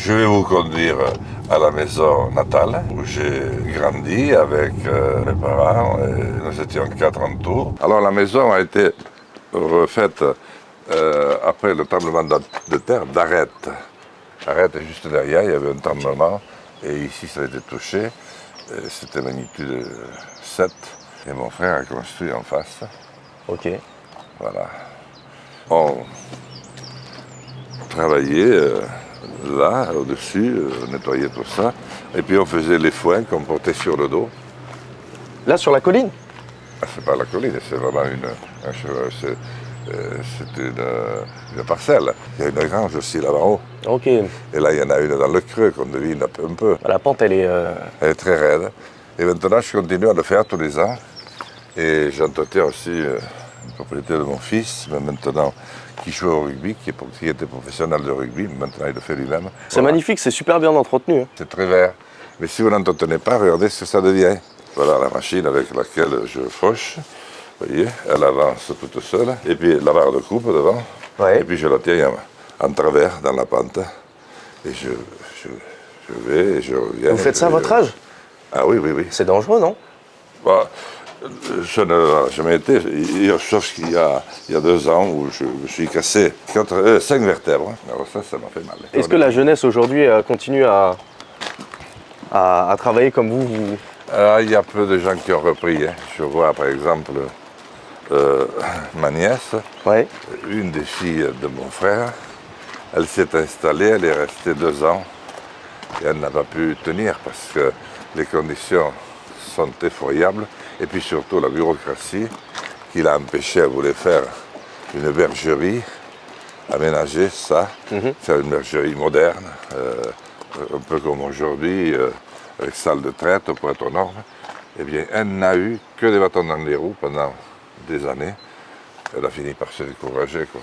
Je vais vous conduire à la maison natale où j'ai grandi avec mes parents. Et nous étions 4 en tout. Alors la maison a été refaite après le tremblement de terre d'Arête. Arête est juste derrière, il y avait un tremblement et ici ça a été touché. C'était magnitude 7 et mon frère a construit en face. Ok. Voilà. On travaillait là, au-dessus, nettoyait tout ça. Et puis on faisait les foins qu'on portait sur le dos. Là, sur la colline? Ah, c'est pas la colline, c'est vraiment une parcelle. Il y a une grange aussi là-bas en haut. Ok. Et là, il y en a une dans le creux qu'on devine un peu. La pente, elle est... Elle est très raide. Et maintenant, je continue à le faire tous les ans. Et j'entretiens aussi une propriété de mon fils, mais maintenant, qui joue au rugby, qui était professionnel de rugby, mais maintenant il le fait lui-même. C'est magnifique, c'est super bien entretenu. Hein. C'est très vert. Mais si vous n'entretenez pas, regardez ce que ça devient. Voilà la machine avec laquelle je fauche. Vous voyez, elle avance toute seule. Et puis la barre de coupe devant. Ouais. Et puis je la tiens en travers dans la pente. Et je vais et je reviens. Vous faites ça à votre âge? Ah oui, oui, oui. C'est dangereux, non? Bah, je ne l'ai jamais été, sauf qu'il y a 2 ans où je me suis cassé 5 vertèbres. Alors ça m'a fait mal. Est-ce que la jeunesse aujourd'hui continue à travailler comme vous? Il y a peu de gens qui ont repris. Hein. Je vois par exemple ma nièce, Ouais. une des filles de mon frère. Elle s'est installée, elle est restée 2 ans et elle n'a pas pu tenir parce que les conditions sont effroyables. Et puis surtout la bureaucratie qui l'a empêché, elle voulait faire une bergerie, aménager ça, faire une bergerie moderne, un peu comme aujourd'hui, avec salle de traite pour être aux normes. Eh bien, elle n'a eu que des bâtons dans les roues pendant des années. Elle a fini par se décourager, quoi.